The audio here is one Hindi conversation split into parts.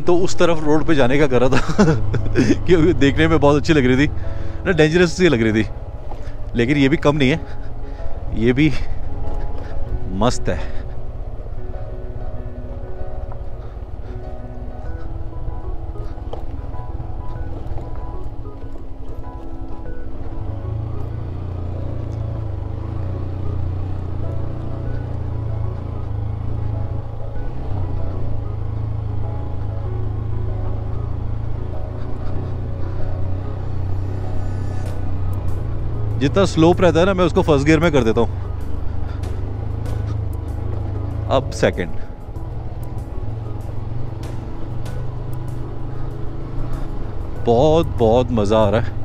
तो उस तरफ रोड पे जाने का कर रहा था क्योंकि देखने में बहुत अच्छी लग रही थी ना, डेंजरस सी लग रही थी। लेकिन ये भी कम नहीं है, ये भी मस्त है। जितना स्लोप रहता है ना, मैं उसको फर्स्ट गियर में कर देता हूँ, अब सेकंड। बहुत बहुत मजा आ रहा है।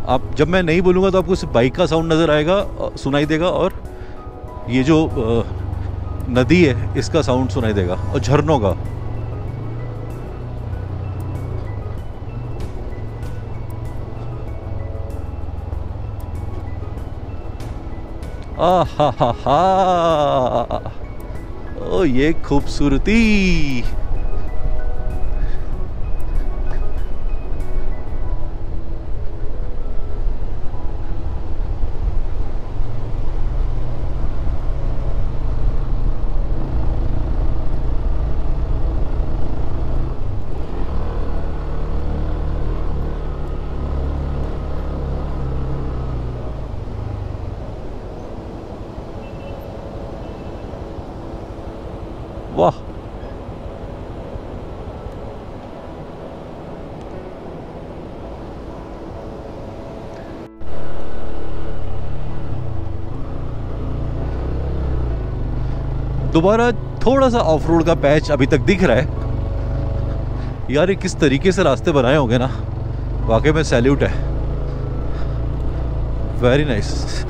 आप जब मैं नहीं बोलूँगा तो आपको सिर्फ बाइक का साउंड नज़र आएगा, सुनाई देगा, और ये जो नदी है इसका साउंड सुनाई देगा, और झरनों का। आ हा हा हा, ओ ये खूबसूरती। वाह, दोबारा थोड़ा सा ऑफ रोड का पैच अभी तक दिख रहा है। यार ये किस तरीके से रास्ते बनाए होंगे ना, वाकई में सैल्यूट है, वेरी नाइस।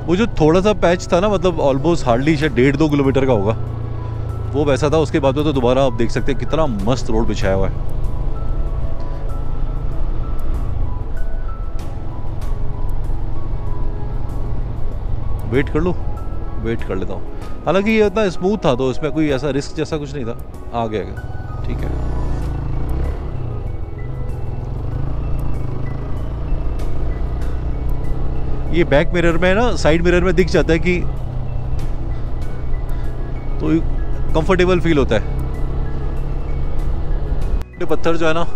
वो जो थोड़ा सा पैच था ना, मतलब ऑलमोस्ट हार्डली शायद 1.5-2 किलोमीटर का होगा, वो वैसा था। उसके बाद तो दोबारा आप देख सकते हैं कितना मस्त रोड बिछाया हुआ है। वेट कर लो, वेट कर लेता हूँ। हालांकि ये इतना स्मूथ था तो इसमें कोई ऐसा रिस्क जैसा कुछ नहीं था। आ गया, ठीक है। ये बैक मिरर में ना, साइड मिरर में दिख जाता है कि, तो कंफर्टेबल फील होता है। ये पत्थर जो है ना,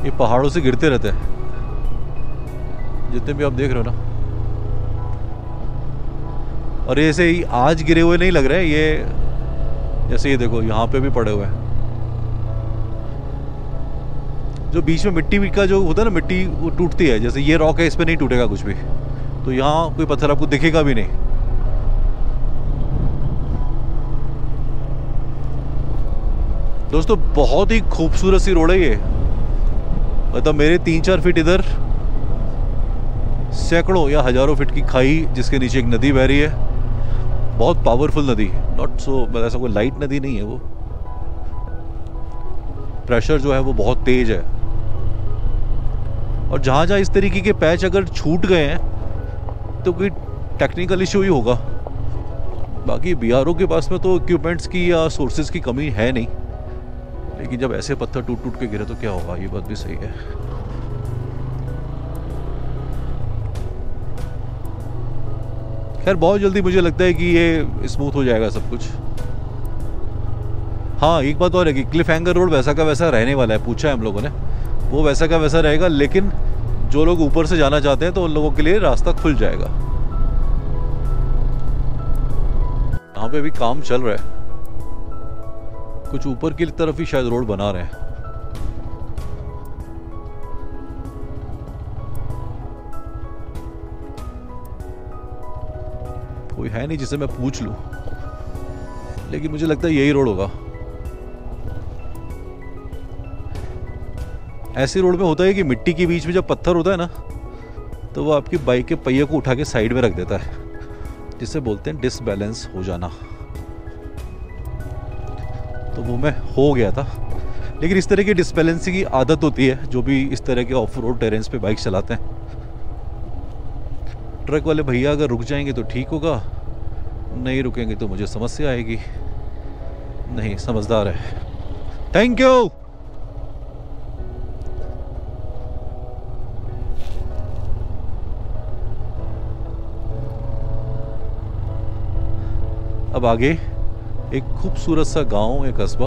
ये पहाड़ों से गिरते रहते हैं, जितने भी आप देख रहे हो ना। और ये ऐसे ही आज गिरे हुए नहीं लग रहे, ये जैसे ये देखो यहाँ पे भी पड़े हुए हैं। जो बीच में मिट्टी का जो होता है ना, मिट्टी वो टूटती है, जैसे ये रॉक है, इस पे नहीं टूटेगा कुछ भी, तो यहाँ कोई पत्थर आपको दिखेगा भी नहीं। दोस्तों बहुत ही खूबसूरत सी रोड है ये। मतलब मेरे 3-4 फीट इधर सैकड़ों या हजारों फीट की खाई, जिसके नीचे एक नदी बह रही है, बहुत पावरफुल नदी, नॉट सो, मतलब ऐसा कोई लाइट नदी नहीं है वो। प्रेशर जो है वो बहुत तेज है। और जहाँ जहाँ इस तरीके के पैच अगर छूट गए हैं तो कोई टेक्निकल इशू ही होगा। बाकी बीआरओ के पास में तो इक्विपमेंट्स की या सोर्सेज की कमी है नहीं, लेकिन जब ऐसे पत्थर टूट टूट के गिरे तो क्या होगा, ये बात भी सही है। खैर बहुत जल्दी मुझे लगता है कि ये स्मूथ हो जाएगा सब कुछ। हाँ एक बात और है कि क्लिफ हैंगर रोड वैसा का वैसा रहने वाला है, पूछा है हम लोगों ने, वो वैसा का वैसा रहेगा, लेकिन जो लोग ऊपर से जाना चाहते हैं तो उन लोगों के लिए रास्ता खुल जाएगा। यहाँ पे भी काम चल रहा है, कुछ ऊपर की तरफ ही शायद रोड बना रहे हैं। कोई है नहीं जिसे मैं पूछ लूं, लेकिन मुझे लगता है यही रोड होगा। ऐसी रोड में होता है कि मिट्टी के बीच में जब पत्थर होता है ना, तो वो आपकी बाइक के पहिए को उठा के साइड में रख देता है, जिसे बोलते हैं डिसबैलेंस हो जाना। तो वो मैं हो गया था। लेकिन इस तरह की डिसबैलेंसिंग की आदत होती है जो भी इस तरह के ऑफ रोड टेरेन्स पे बाइक चलाते हैं। ट्रक वाले भैया अगर रुक जाएंगे तो ठीक होगा, नहीं रुकेंगे तो मुझे समस्या आएगी। नहीं, समझदार है। Thank you. अब आगे एक खूबसूरत सा गांव, एक कस्बा।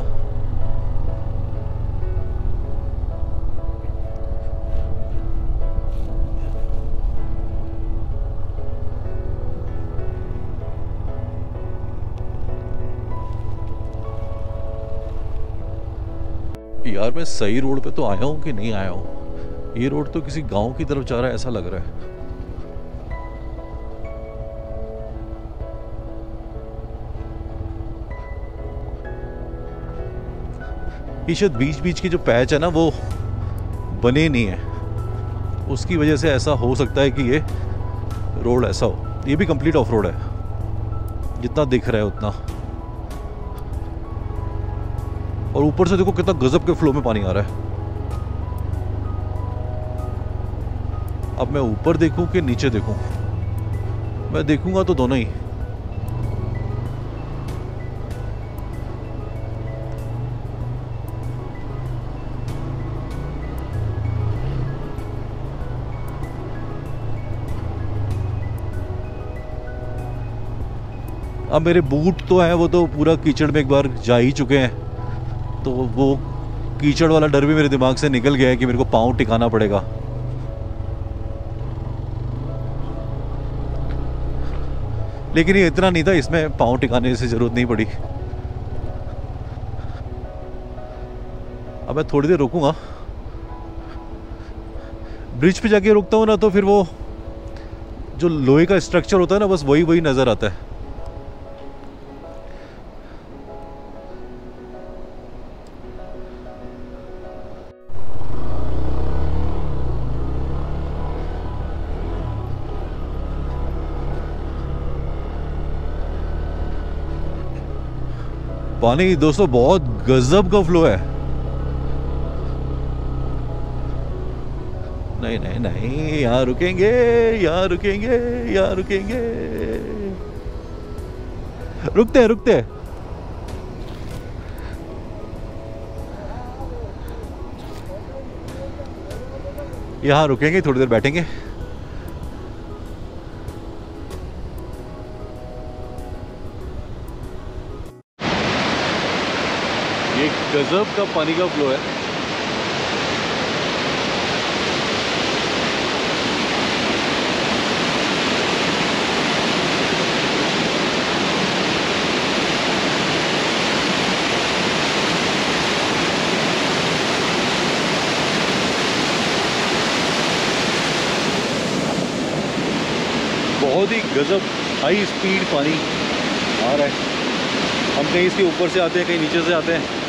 यार मैं सही रोड पे तो आया हूँ कि नहीं आया हूँ? ये रोड तो किसी गांव की तरफ जा रहा है ऐसा लग रहा है। ये शायद बीच बीच की जो पैच है ना वो बने नहीं है, उसकी वजह से ऐसा हो सकता है कि ये रोड ऐसा हो। ये भी कंप्लीट ऑफ रोड है जितना दिख रहा है उतना। और ऊपर से देखो कितना गजब के फ्लो में पानी आ रहा है। अब मैं ऊपर देखूं कि नीचे देखूं? मैं देखूंगा तो दोनों ही। अब मेरे बूट तो हैं, वो तो पूरा कीचड़ में एक बार जा ही चुके हैं, तो वो कीचड़ वाला डर भी मेरे दिमाग से निकल गया है कि मेरे को पाँव टिकाना पड़ेगा। लेकिन ये इतना नहीं था, इसमें पाँव टिकाने से जरूरत नहीं पड़ी। अब मैं थोड़ी देर रुकूंगा। ब्रिज पे जाके रुकता हूँ ना तो फिर वो जो लोहे का स्ट्रक्चर होता है ना, बस वही वही नजर आता है। पानी दोस्तों बहुत गजब का फ्लो है। नहीं नहीं नहीं, यहाँ रुकेंगे, यहाँ रुकेंगे, यहाँ रुकेंगे। रुकते हैं, रुकते हैं। यहाँ रुकेंगे, थोड़ी देर बैठेंगे। ये गजब का पानी का फ्लो है। बहुत ही गजब हाई स्पीड पानी आ रहा है। हम कहीं इसके ऊपर से आते हैं, कहीं नीचे से आते हैं।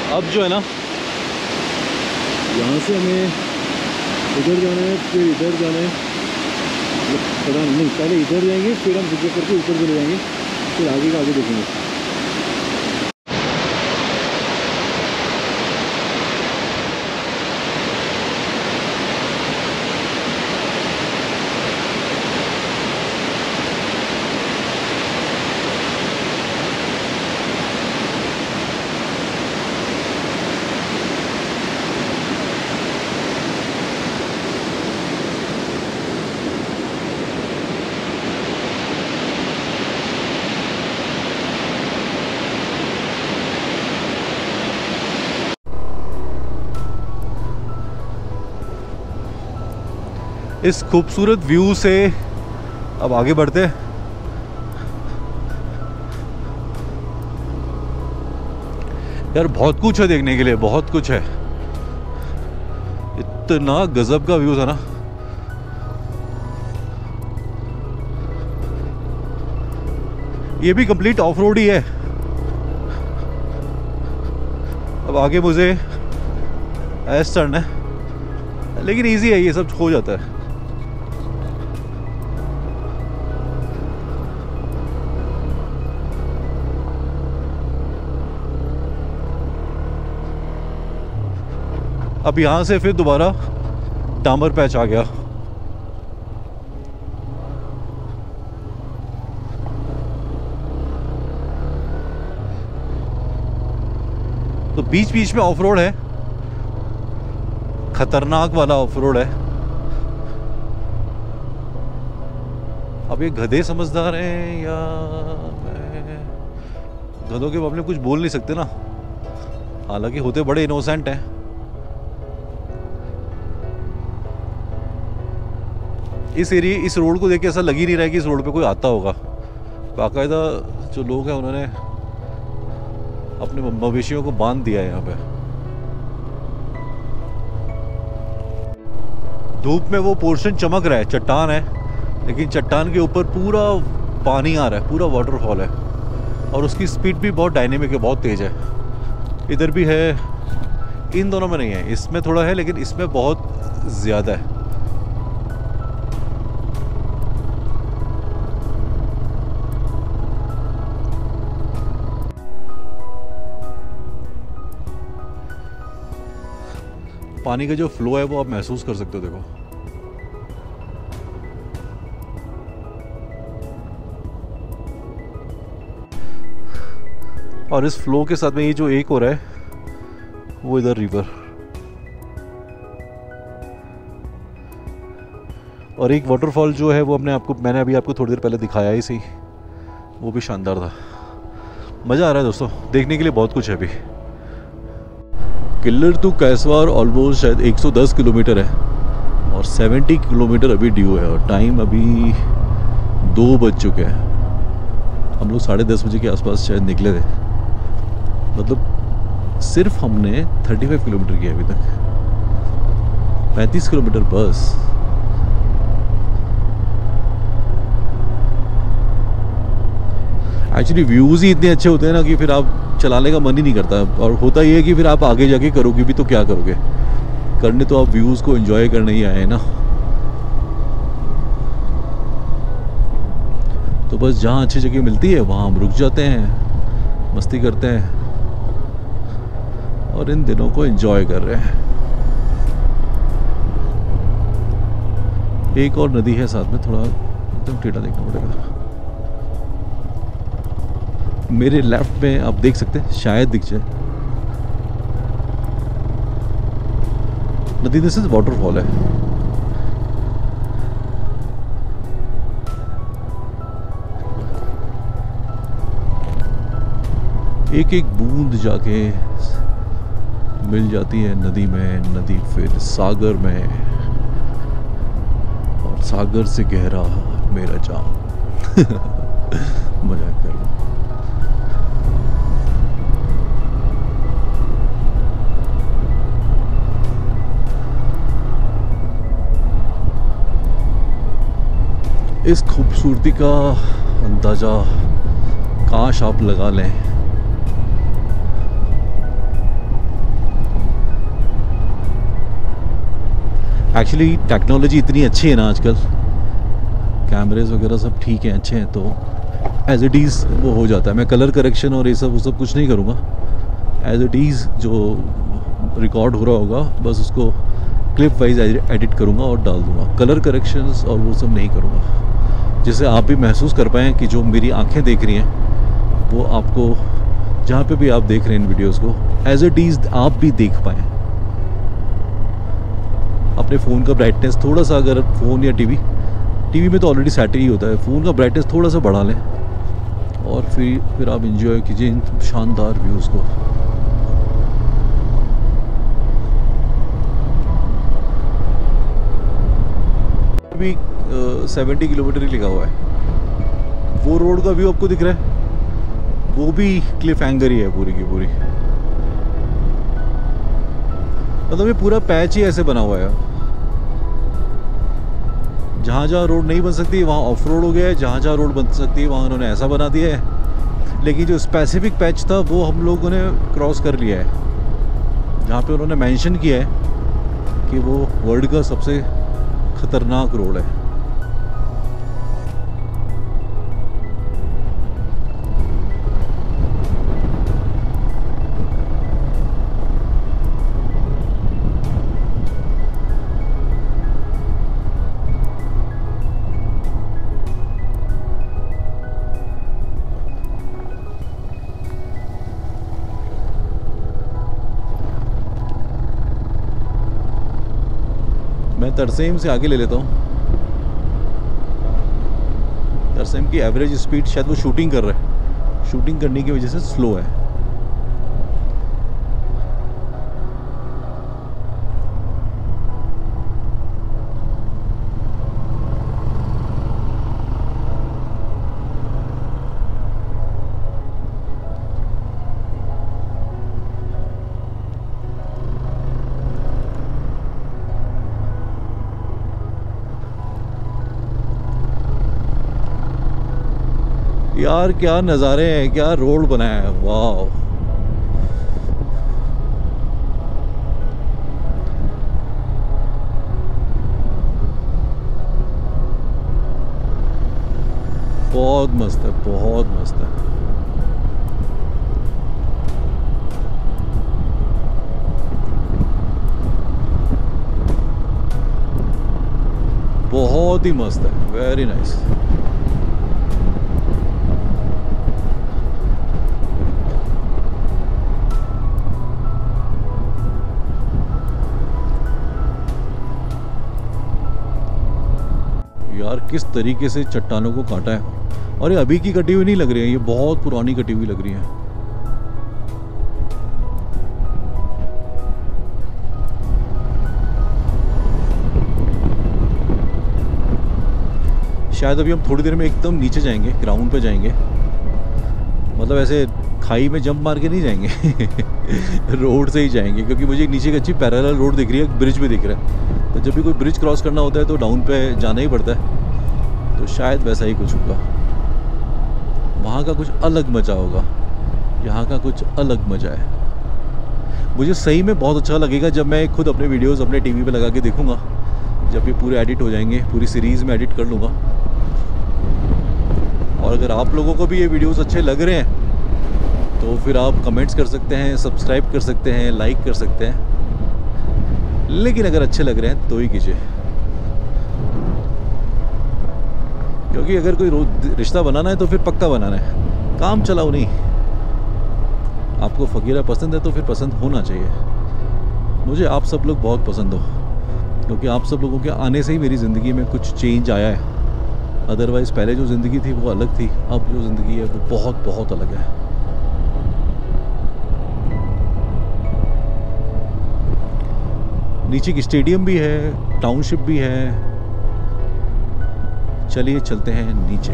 अब जो है ना, यहाँ से हमें इधर जाना है, फिर इधर जाना है। पता नहीं, पहले इधर जाएंगे, फिर हम गुजर करके ऊपर चले जाएंगे, फिर आगे का आगे देखेंगे। इस खूबसूरत व्यू से अब आगे बढ़ते हैं। यार बहुत कुछ है देखने के लिए, बहुत कुछ है। इतना गजब का व्यू था ना। ये भी कंप्लीट ऑफ रोड ही है। अब आगे मुझे ऐस टर्न है, लेकिन इजी है, ये सब हो जाता है। अब यहाँ से फिर दोबारा डामर पैच आ गया। तो बीच बीच में ऑफ रोड है, खतरनाक वाला ऑफ रोड है। अब ये गधे समझदार हैं या मैं गधों के मामले में कुछ बोल नहीं सकते ना, हालांकि होते बड़े इनोसेंट हैं। इस एरिया, इस रोड को देख के ऐसा लग ही नहीं रहा है कि इस रोड पे कोई आता होगा। बाकायदा जो लोग हैं उन्होंने अपने मवेशियों को बांध दिया है यहाँ पे। धूप में वो पोर्शन चमक रहा है, चट्टान है, लेकिन चट्टान के ऊपर पूरा पानी आ रहा है, पूरा वाटरफॉल है और उसकी स्पीड भी बहुत डायनेमिक है, बहुत तेज है। इधर भी है, इन दोनों में नहीं है, इसमें थोड़ा है लेकिन इसमें बहुत ज़्यादा है। पानी का जो फ्लो है वो आप महसूस कर सकते हो, देखो। और इस फ्लो के साथ में ये जो एक हो रहा है वो इधर रिवर, और एक वाटरफॉल जो है वो मैंने अभी आपको थोड़ी देर पहले दिखाया ही सही, वो भी शानदार था। मज़ा आ रहा है दोस्तों, देखने के लिए बहुत कुछ है अभी। किल्लर टू कैसवार ऑलमोस्ट शायद 110 किलोमीटर है और 70 किलोमीटर अभी ड्यू है, और टाइम अभी 2 बज चुके हैं। हम लोग 10:30 बजे के आसपास शायद निकले थे, मतलब सिर्फ हमने 35 किलोमीटर किया अभी तक, 35 किलोमीटर बस। एक्चुअली व्यूज़ ही इतने अच्छे होते हैं ना कि फिर आप चलाने का मन ही नहीं करता। और होता ये है कि फिर आप आगे जाके करोगे भी तो क्या करोगे, करने तो आप व्यूज़ को एंजॉय करने ही आए हैं ना। तो बस जहाँ अच्छी जगह मिलती है वहाँ हम रुक जाते हैं, मस्ती करते हैं और इन दिनों को एंजॉय कर रहे हैं। एक और नदी है साथ में, थोड़ा एकदम टेढ़ा देखना पड़ेगा। मेरे लेफ्ट में आप देख सकते हैं, शायद दिख जाए नदी, दिस इज वाटरफॉल है। एक एक बूंद जाके मिल जाती है नदी में, नदी फिर सागर में, और सागर से गहरा मेरा जाम। मजाक कर रहा हूं। इस खूबसूरती का अंदाज़ा काश आप लगा लें। एक्चुअली टेक्नोलॉजी इतनी अच्छी है ना आजकल, कैमरेज वगैरह सब ठीक हैं, अच्छे हैं, तो एज इट इज़ वो हो जाता है। मैं कलर करेक्शन और ये सब वो सब कुछ नहीं करूँगा, एज इट इज़ जो रिकॉर्ड हो रहा होगा बस उसको क्लिप वाइज एडिट करूँगा और डाल दूँगा। कलर करेक्शंस और वो सब नहीं करूँगा, जिससे आप भी महसूस कर पाएँ कि जो मेरी आंखें देख रही हैं वो आपको, जहाँ पे भी आप देख रहे हैं इन वीडियोस को, एज इट इज़ आप भी देख पाएँ। अपने फ़ोन का ब्राइटनेस थोड़ा सा, अगर फ़ोन या टीवी में तो ऑलरेडी सेट ही होता है, फ़ोन का ब्राइटनेस थोड़ा सा बढ़ा लें और फिर आप इंजॉय कीजिए इन शानदार व्यूज़ को। अभी 70 किलोमीटर ही लिखा हुआ है। वो रोड का व्यू आपको दिख रहा है, वो भी क्लिफ हैंगर ही है पूरी की पूरी। मतलब ये पूरा पैच ही ऐसे बना हुआ है, जहाँ जहाँ रोड नहीं बन सकती वहाँ ऑफ रोड हो गया है, जहाँ जहाँ रोड बन सकती है वहाँ उन्होंने ऐसा बना दिया है। लेकिन जो स्पेसिफिक पैच था वो हम लोगों ने क्रॉस कर लिया है, जहाँ पे उन्होंने मेंशन किया है कि वो वर्ल्ड का सबसे खतरनाक रोड है। मैं तरसेम से आगे ले लेता हूँ। तरसेम की एवरेज स्पीड, शायद वो शूटिंग कर रहा है, शूटिंग करने की वजह से स्लो है। यार क्या नज़ारे हैं, क्या रोड बनाया है, वाह। बहुत मस्त है, बहुत मस्त है। बहुत ही मस्त है, वेरी नाइस। यार किस तरीके से चट्टानों को काटा है, और ये अभी की कटी हुई नहीं लग रही है, ये बहुत पुरानी कटी हुई लग रही है। शायद अभी हम थोड़ी देर में एकदम नीचे जाएंगे, ग्राउंड पे जाएंगे, मतलब ऐसे खाई में जंप मार के नहीं जाएंगे रोड से ही जाएंगे, क्योंकि मुझे नीचे की अच्छी पैरेलल रोड दिख रही है, ब्रिज भी दिख रहा है। तो जब भी कोई ब्रिज क्रॉस करना होता है तो डाउन पे जाना ही पड़ता है, तो शायद वैसा ही कुछ होगा। वहाँ का कुछ अलग मज़ा होगा, यहाँ का कुछ अलग मज़ा है। मुझे सही में बहुत अच्छा लगेगा जब मैं खुद अपने वीडियोस अपने टीवी पे लगा के देखूँगा, जब ये पूरे एडिट हो जाएंगे, पूरी सीरीज़ में एडिट कर लूँगा। और अगर आप लोगों को भी ये वीडियोस अच्छे लग रहे हैं तो फिर आप कमेंट्स कर सकते हैं, सब्सक्राइब कर सकते हैं, लाइक कर सकते हैं। लेकिन अगर अच्छे लग रहे हैं तो ही कीजिए, क्योंकि अगर कोई रिश्ता बनाना है तो फिर पक्का बनाना है, काम चलाओ नहीं। आपको फकीरा पसंद है तो फिर पसंद होना चाहिए। मुझे आप सब लोग बहुत पसंद हो, क्योंकि आप सब लोगों के आने से ही मेरी ज़िंदगी में कुछ चेंज आया है। अदरवाइज़ पहले जो ज़िंदगी थी वो अलग थी, अब जो ज़िंदगी है वो बहुत बहुत अलग है। नीचे की स्टेडियम भी है, टाउनशिप भी है। चलिए चलते हैं नीचे।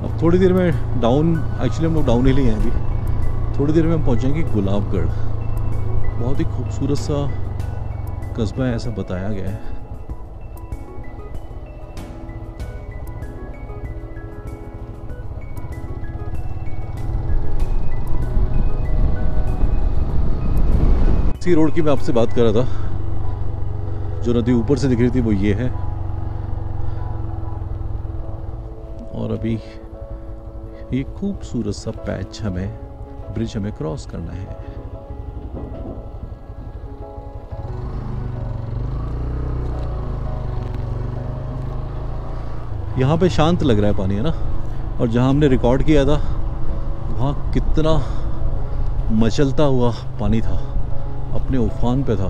अब थोड़ी देर में डाउन, एक्चुअली हम लोग डाउन हिल ही हैं अभी। थोड़ी देर में हम पहुंचेंगे गुलाबगढ़। बहुत ही खूबसूरत सा कस्बा है, ऐसा बताया गया है। इसी रोड की मैं आपसे बात कर रहा था, जो नदी ऊपर से दिख रही थी वो ये है। और अभी ये खूबसूरत सा पैच हमें, ब्रिज हमें क्रॉस करना है। यहाँ पे शांत लग रहा है पानी, है ना। और जहाँ हमने रिकॉर्ड किया था वहाँ कितना मचलता हुआ पानी था, अपने उफान पे था।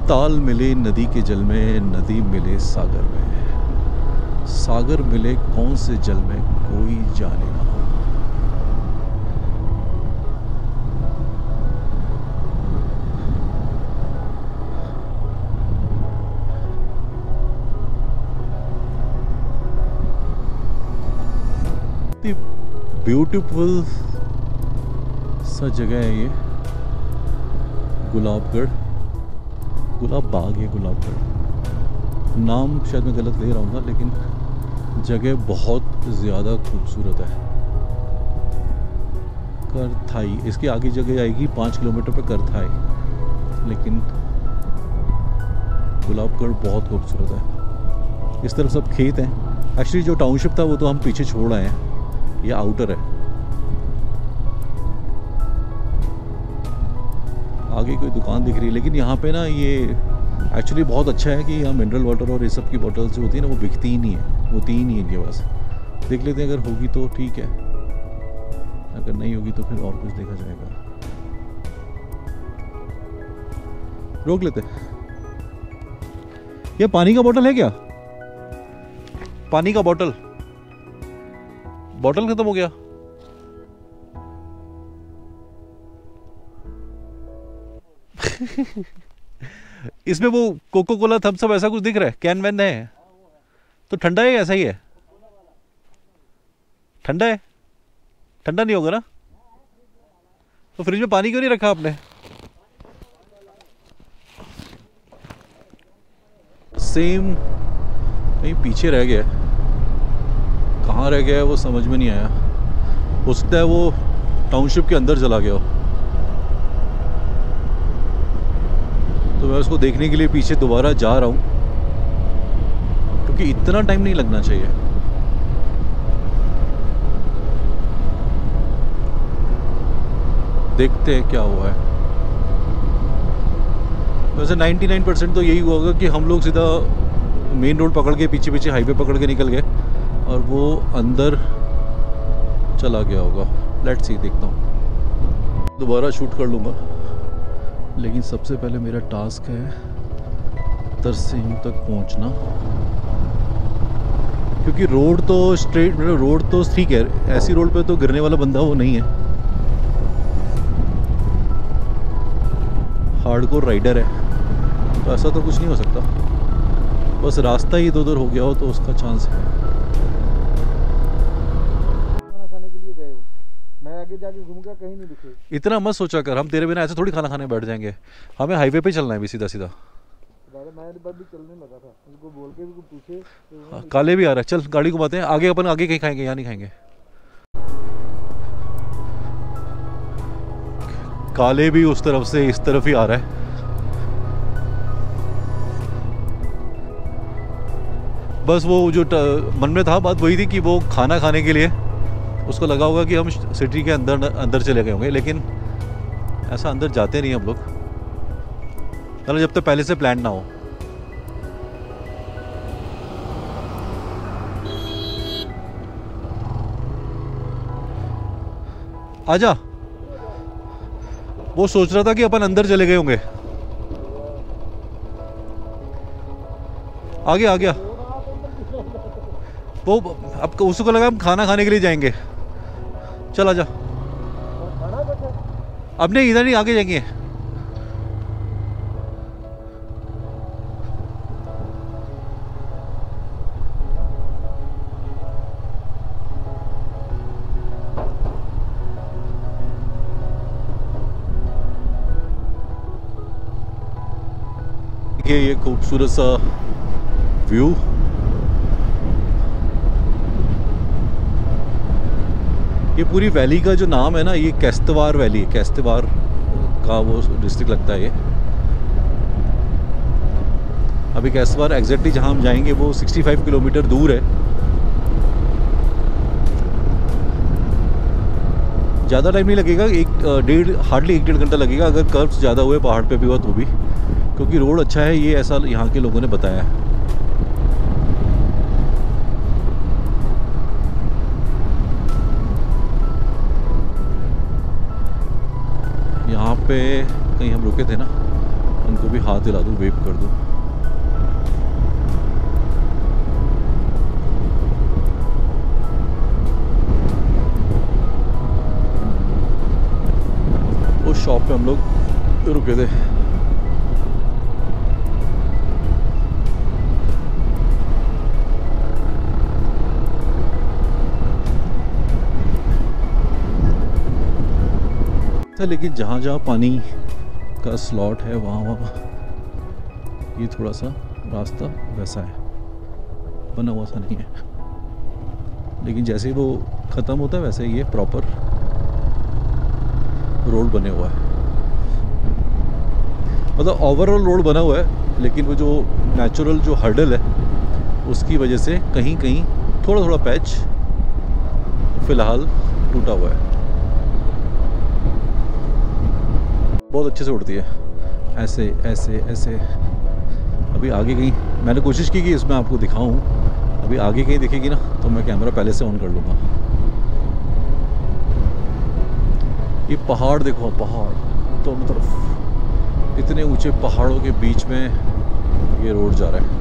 ताल मिले नदी के जल में, नदी मिले सागर में, सागर मिले कौन से जल में कोई जाने ना। ब्यूटीफुल सा जगह है ये, गुलाबगढ़, गुलाब बाग है गुलाबगढ़। नाम शायद मैं गलत ले रहा हूँ लेकिन जगह बहुत ज़्यादा खूबसूरत है। करथाई इसके आगे जगह आएगी 5 किलोमीटर पर करथाई, लेकिन गुलाबगढ़ बहुत खूबसूरत है। इस तरफ सब खेत हैं। एक्चुअली जो टाउनशिप था वो तो हम पीछे छोड़ आए हैं, ये आउटर है। आगे कोई दुकान दिख रही है, लेकिन यहाँ पे ना ये एक्चुअली बहुत अच्छा है कि यहाँ मिनरल वाटर और ये सब की बॉटल्स जो होती है ना वो बिकती ही नहीं है, होती ही नहीं है इनके पास। देख लेते हैं, अगर होगी तो ठीक है, अगर नहीं होगी तो फिर और कुछ देखा जाएगा। रोक लेते। ये पानी का बोतल है क्या? पानी का बोतल, बोतल खत्म हो गया। इसमें वो कोको कोला थम्स अप ऐसा कुछ दिख रहा है, कैन वैन है तो ठंडा है, ऐसा ही है? ठंडा है? ठंडा नहीं होगा ना? तो फ्रिज में पानी क्यों नहीं रखा आपने? सेम कहीं पीछे रह गया, कहाँ रह गया है वो समझ में नहीं आया। हो सकता है वो टाउनशिप के अंदर चला गया हो, तो मैं उसको देखने के लिए पीछे दोबारा जा रहा हूँ, क्योंकि इतना टाइम नहीं लगना चाहिए। देखते हैं क्या हुआ है। वैसे 99% तो यही हुआ होगा कि हम लोग सीधा मेन रोड पकड़ के पीछे पीछे हाईवे पकड़ के निकल गए और वो अंदर चला गया होगा। लेट्स सी, देखता हूँ, दोबारा शूट कर लूँगा। लेकिन सबसे पहले मेरा टास्क है तरसेम तक पहुँचना, क्योंकि रोड तो स्ट्रेट, रोड तो ठीक है, ऐसी रोड पे तो गिरने वाला बंदा वो नहीं है। हार्डकोर राइडर है तो ऐसा तो कुछ नहीं हो सकता, बस रास्ता ही इधर उधर हो गया हो तो उसका चांस है। खाना खाने के लिए गए हो, मैं आगे जाके घूम गया, कहीं नहीं दिखे। इतना मत सोचा कर, हम तेरे बिना ऐसे थोड़ी खाना खाने बैठ जाएंगे। हमें हाईवे पे चलना है भी सीधा सीधा। मैं भी चलने लगा था, उनको बोल के भी पूछे तो काले भी आ रहा है। चल गाड़ी घुमाते हैं आगे, अपन आगे कहीं खाएंगे, यहाँ नहीं खाएंगे। काले भी उस तरफ से इस तरफ ही आ रहा है। बस वो जो मन में था बात वही थी कि वो खाना खाने के लिए उसको लगा होगा कि हम सिटी के अंदर चले गए होंगे, लेकिन ऐसा अंदर जाते नहीं हम लोग, मतलब जब तक पहले से प्लान ना हो। आजा। वो सोच रहा था कि अपन अंदर चले गए होंगे। आ गया आ गया। वो अब उसको लगा हम खाना खाने के लिए जाएंगे। चल आजा। अब नहीं, इधर नहीं, आगे जाएंगे। ये खूबसूरत सा व्यू, ये पूरी वैली का जो नाम है ना, ये कैस्टवार वैली है, कैस्टवार का वो डिस्ट्रिक्ट लगता है ये। अभी कैस्टवार एग्जैक्टली जहाँ हम जाएंगे वो 65 किलोमीटर दूर है। ज़्यादा टाइम नहीं लगेगा, हार्डली 1-1.5 घंटा लगेगा अगर कर्व्स ज़्यादा हुए पहाड़ पे भी हुआ तो भी, क्योंकि रोड अच्छा है, ये ऐसा यहाँ के लोगों ने बताया है। यहाँ पे कहीं हम रुके थे ना, उनको भी हाथ हिला दूँ, वेव कर दूँ। उस शॉप पे हम लोग रुके थे। था, लेकिन जहाँ जहाँ पानी का स्लॉट है वहाँ वहाँ ये थोड़ा सा रास्ता वैसा है, बना हुआ सा नहीं है। लेकिन जैसे ही वो ख़त्म होता है वैसे ही ये प्रॉपर रोड बने हुआ है, मतलब ओवरऑल रोड बना हुआ है। लेकिन वो जो नेचुरल जो हर्डल है उसकी वजह से कहीं कहीं थोड़ा थोड़ा पैच फ़िलहाल टूटा हुआ है। बहुत अच्छे से उड़ती है, ऐसे ऐसे ऐसे। अभी आगे कहीं मैंने कोशिश की कि इसमें आपको दिखाऊं, अभी आगे कहीं दिखेगी ना तो मैं कैमरा पहले से ऑन कर लूँगा। ये पहाड़ देखो, पहाड़ दोनों तरफ, इतने ऊंचे पहाड़ों के बीच में ये रोड जा रहा है।